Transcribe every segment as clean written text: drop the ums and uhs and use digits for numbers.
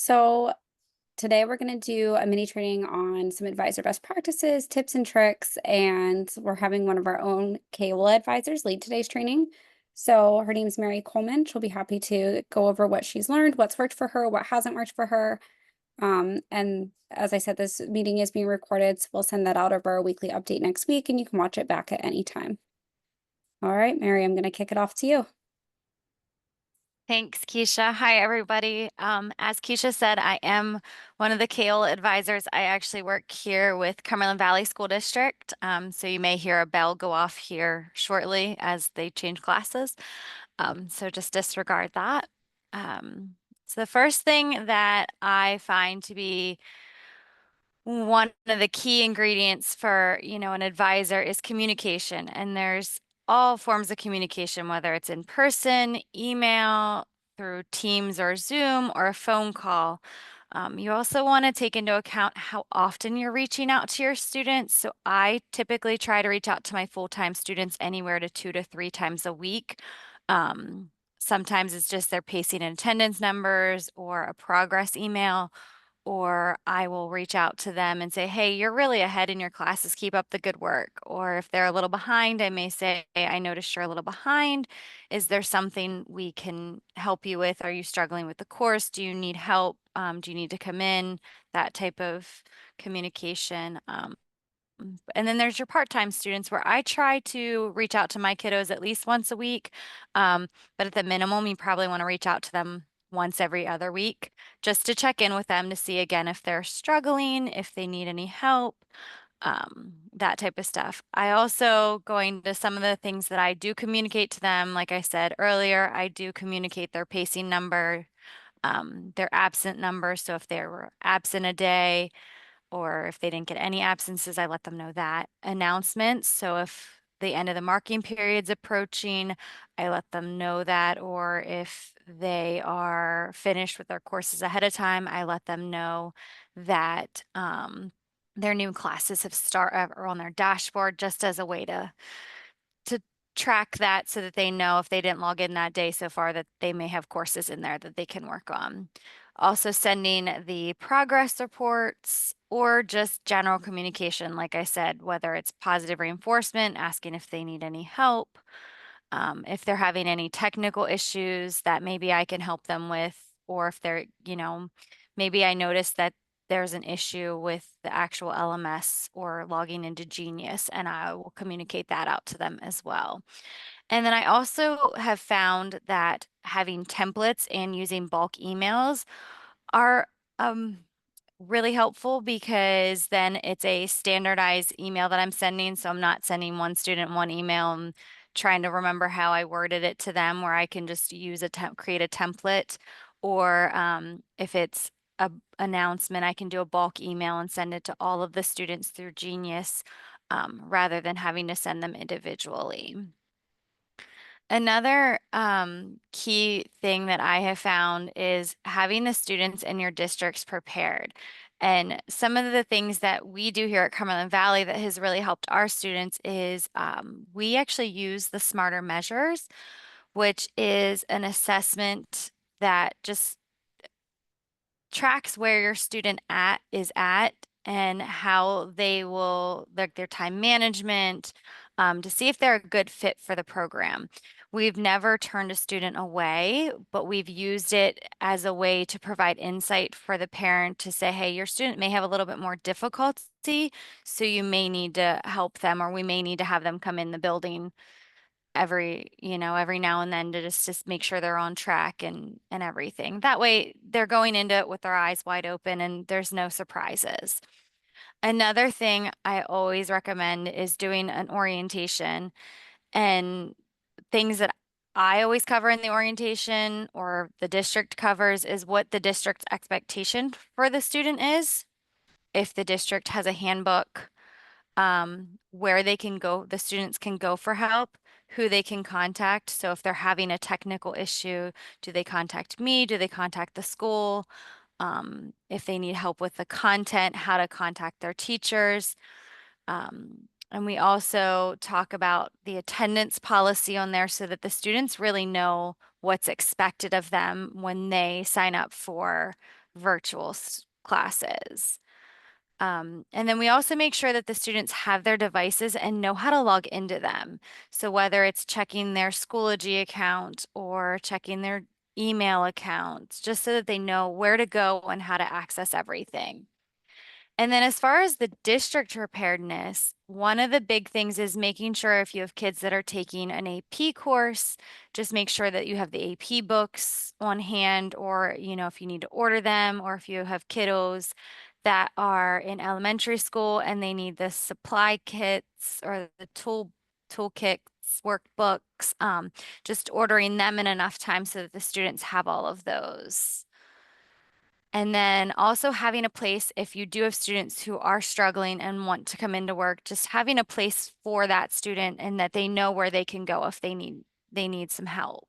So today we're going to do a mini training on some advisor best practices, tips and tricks, and we're having one of our own CAOLA advisors lead today's training. So her name is Mary Coleman. She'll be happy to go over what she's learned, what's worked for her, what hasn't worked for her. And as I said, this meeting is being recorded, so we'll send that out over a weekly update next week, and you can watch it back at any time. All right, Mary, I'm going to kick it off to you. Thanks, Keisha. Hi, everybody. As Keisha said, I am one of the CAOLA advisors. I actually work here with Cumberland Valley School District. So you may hear a bell go off here shortly as they change classes. So just disregard that. So the first thing that I find to be one of the key ingredients for, an advisor is communication. And there's all forms of communication, whether it's in person, email, through Teams or Zoom, or a phone call. You also want to take into account how often you're reaching out to your students. So I typically try to reach out to my full-time students anywhere to 2 to 3 times a week. Sometimes it's just their pacing and attendance numbers or a progress email, or I will reach out to them and say, hey, you're really ahead in your classes. Keep up the good work. Or if they're a little behind, I may say, I noticed you're a little behind. Is there something we can help you with? Are you struggling with the course? Do you need help? Do you need to come in? That type of communication. And then there's your part-time students where I try to reach out to my kiddos at least once a week. But at the minimum, you probably want to reach out to them once every other week just to check in with them to see again if they're struggling, if they need any help, that type of stuff. I also going to some of the things that I do communicate to them. Like I said earlier, I do communicate their pacing number, their absent number. So if they were absent a day, or if they didn't get any absences, I let them know that. Announcements. So if the end of the marking period's approaching, I let them know that. Or if they are finished with their courses ahead of time, I let them know that their new classes have are on their dashboard, just as a way to track that so that they know if they didn't log in that day so far that they may have courses in there that they can work on. Also sending the progress reports or just general communication, like I said, whether it's positive reinforcement, asking if they need any help, if they're having any technical issues that maybe I can help them with, or if they're, maybe I noticed that there's an issue with the actual LMS or logging into Genius, and I will communicate that out to them as well. And then I also have found that having templates and using bulk emails are really helpful, because then it's a standardized email that I'm sending. So I'm not sending one student one email and trying to remember how I worded it to them, where I can just use create a template. Or if it's a announcement, I can do a bulk email and send it to all of the students through Genius, rather than having to send them individually. Another key thing that I have found is having the students in your districts prepared. And some of the things that we do here at Cumberland Valley that has really helped our students is we actually use the Smarter Measures, which is an assessment that just tracks where your student is at and how they will their time management, to see if they're a good fit for the program. We've never turned a student away, but we've used it as a way to provide insight for the parent to say, hey, your student may have a little bit more difficulty, so you may need to help them, or we may need to have them come in the building every now and then to just make sure they're on track and everything. That way they're going into it with their eyes wide open and there's no surprises. Another thing I always recommend is doing an orientation, and things that I always cover in the orientation or the district covers is what the district's expectation for the student is. If the district has a handbook, where they can go, the students can go for help, who they can contact. So if they're having a technical issue, do they contact me? Do they contact the school? If they need help with the content, how to contact their teachers. And we also talk about the attendance policy on there so that the students really know what's expected of them when they sign up for virtual classes. And then we also make sure that the students have their devices and know how to log into them. So whether it's checking their Schoology account or checking their email accounts, just so that they know where to go and how to access everything. And then as far as the district preparedness, one of the big things is making sure if you have kids that are taking an AP course, just make sure that you have the AP books on hand, or, if you need to order them, or if you have kiddos that are in elementary school and they need the supply kits or the toolkits, workbooks, just ordering them in enough time so that the students have all of those. And then also having a place, if you do have students who are struggling and want to come into work, just having a place for that student and that they know where they can go if they need some help.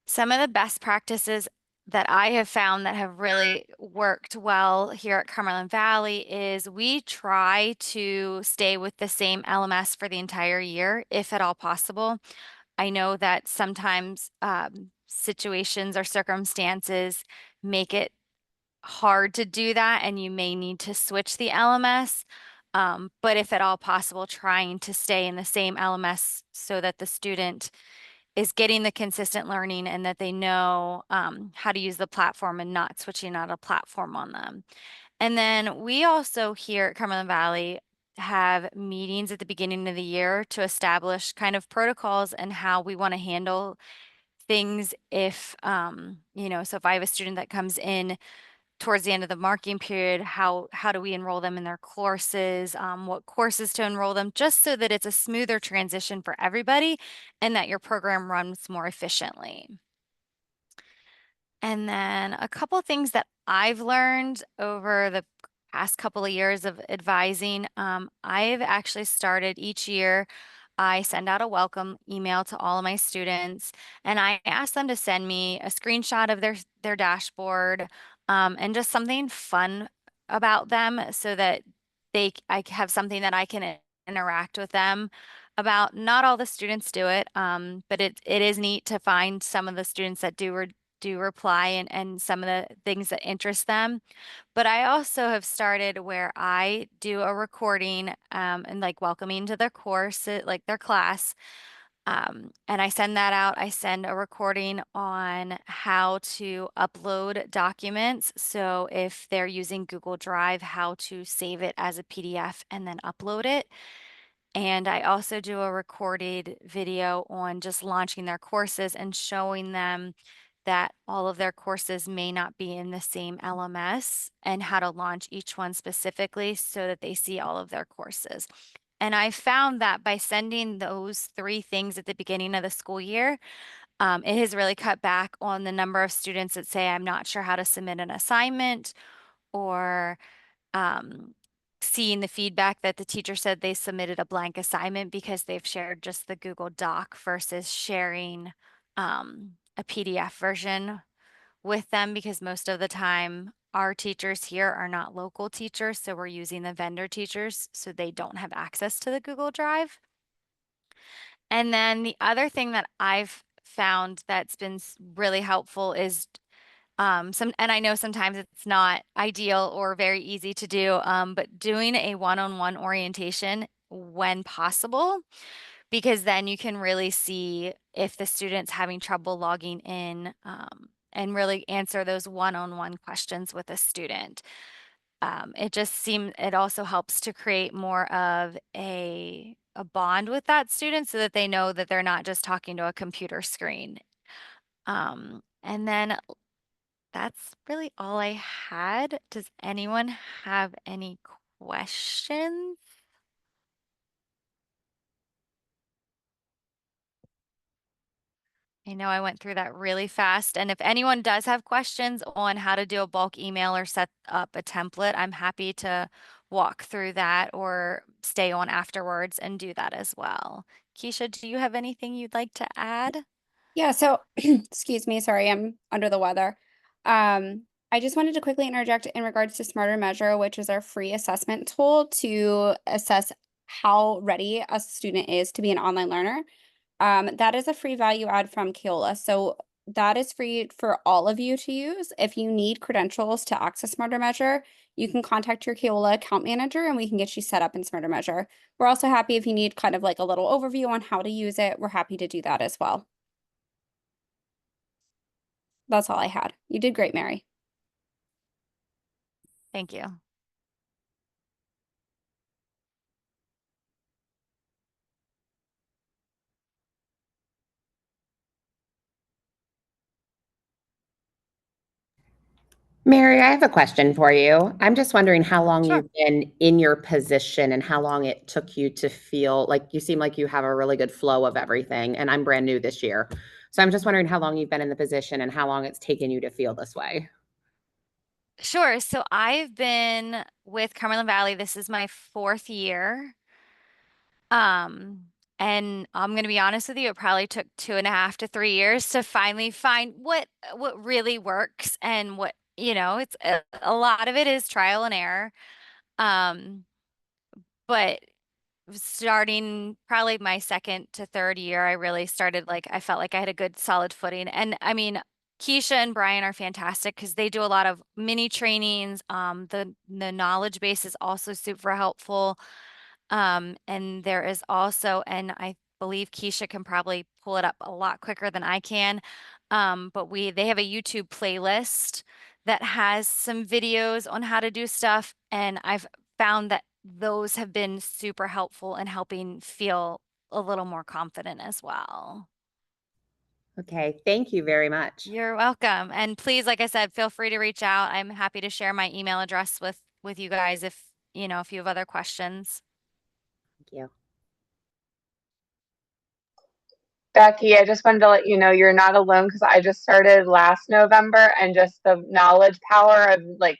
Some of the best practices that I have found that have really worked well here at Cumberland Valley is we try to stay with the same LMS for the entire year, if at all possible. I know that sometimes situations or circumstances make it hard to do that, and you may need to switch the LMS. But if at all possible, trying to stay in the same LMS so that the student is getting the consistent learning and that they know how to use the platform and not switching out a platform on them. And then we also here at Cumberland Valley have meetings at the beginning of the year to establish kind of protocols and how we want to handle things if, so if I have a student that comes in towards the end of the marking period, how do we enroll them in their courses, what courses to enroll them, just so that it's a smoother transition for everybody and that your program runs more efficiently. And then a couple things that I've learned over the past couple of years of advising, I've actually started each year. I send out a welcome email to all of my students, and I ask them to send me a screenshot of their dashboard, and just something fun about them, so that I have something that I can interact with them about. Not all the students do it, but it is neat to find some of the students that do reply, and some of the things that interest them. But I also have started where I do a recording, and like welcoming to their course, like their class. And I send that out. I send a recording on how to upload documents. So if they're using Google Drive, how to save it as a PDF and then upload it. And I also do a recorded video on just launching their courses and showing them that all of their courses may not be in the same LMS, and how to launch each one specifically so that they see all of their courses. And I found that by sending those three things at the beginning of the school year, it has really cut back on the number of students that say, I'm not sure how to submit an assignment, or um, seeing the feedback that the teacher said they submitted a blank assignment because they've shared just the Google Doc versus sharing a PDF version with them, because most of the time our teachers here are not local teachers, so we're using the vendor teachers, so they don't have access to the Google Drive. And then the other thing that I've found that's been really helpful is and I know sometimes it's not ideal or very easy to do, but doing a one-on-one orientation when possible, because then you can really see if the student's having trouble logging in, and really answer those one-on-one questions with a student. It also helps to create more of a bond with that student so that they know that they're not just talking to a computer screen. And then that's really all I had. Does anyone have any questions? I know I went through that really fast. And if anyone does have questions on how to do a bulk email or set up a template, I'm happy to walk through that or stay on afterwards and do that as well. Keisha, do you have anything you'd like to add? Yeah, so excuse me, sorry, I'm under the weather. I just wanted to quickly interject in regards to Smarter Measure, which is our free assessment tool to assess how ready a student is to be an online learner. That is a free value add from CAOLA. So that is free for all of you to use. If you need credentials to access Smarter Measure, you can contact your CAOLA account manager and we can get you set up in Smarter Measure. We're also happy if you need kind of like a little overview on how to use it. We're happy to do that as well. That's all I had. You did great, Mary. Thank you. Mary, I have a question for you. I'm just wondering how long Sure. you've been in your position and how long it took you to feel like you seem like you have a really good flow of everything. And I'm brand new this year. So I'm just wondering how long you've been in the position and how long it's taken you to feel this way. Sure. So I've been with Cumberland Valley. This is my 4th year. Um, and I'm gonna be honest with you, it probably took 2.5 to 3 years to finally find what really works and what, it's a lot of it is trial and error. Um, but starting probably my 2nd to 3rd year, I really started like I felt like I had a good solid footing. And I mean, Keisha and Brian are fantastic because they do a lot of mini trainings. The knowledge base is also super helpful. And there is also, and I believe Keisha can probably pull it up a lot quicker than I can. But they have a YouTube playlist that has some videos on how to do stuff, and I've found that those have been super helpful in helping feel a little more confident as well. Okay, thank you very much. You're welcome. And please, like I said, feel free to reach out. I'm happy to share my email address with you guys if you have other questions. Thank you. Becky, I just wanted to let you know you're not alone because I just started last November, and just the knowledge power of like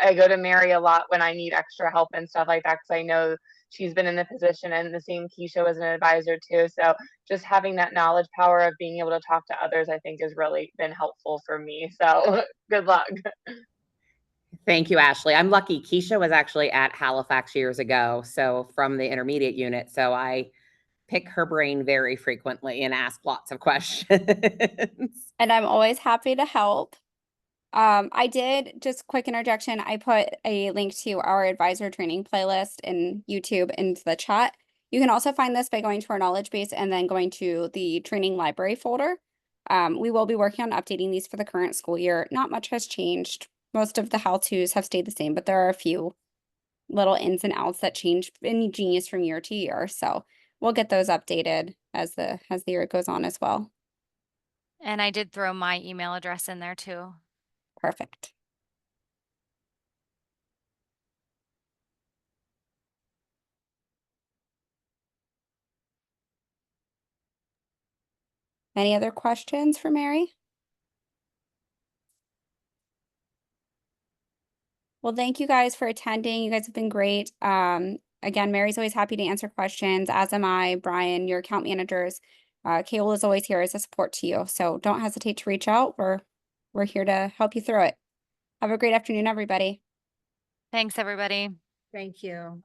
I go to Mary a lot when I need extra help and stuff like that because I know she's been in the position, and the same Keisha was an advisor too. So just having that knowledge power of being able to talk to others, I think has really been helpful for me. So good luck. Thank you, Ashley. I'm lucky. Keisha was actually at Halifax years ago, so from the intermediate unit. So I pick her brain very frequently and ask lots of questions. And I'm always happy to help. I did just quick interjection. I put a link to our advisor training playlist in YouTube into the chat. You can also find this by going to our knowledge base and then going to the training library folder. We will be working on updating these for the current school year. Not much has changed. Most of the how-tos have stayed the same, but there are a few little ins and outs that change in Genius from year to year. So we'll get those updated as the year goes on as well. And I did throw my email address in there too. Perfect. Any other questions for Mary? Well, thank you guys for attending. You guys have been great. Again, Mary's always happy to answer questions, as am I, Brian, your account managers. CAOLA is always here as a support to you. So don't hesitate to reach out. We're here to help you through it. Have a great afternoon, everybody. Thanks, everybody. Thank you.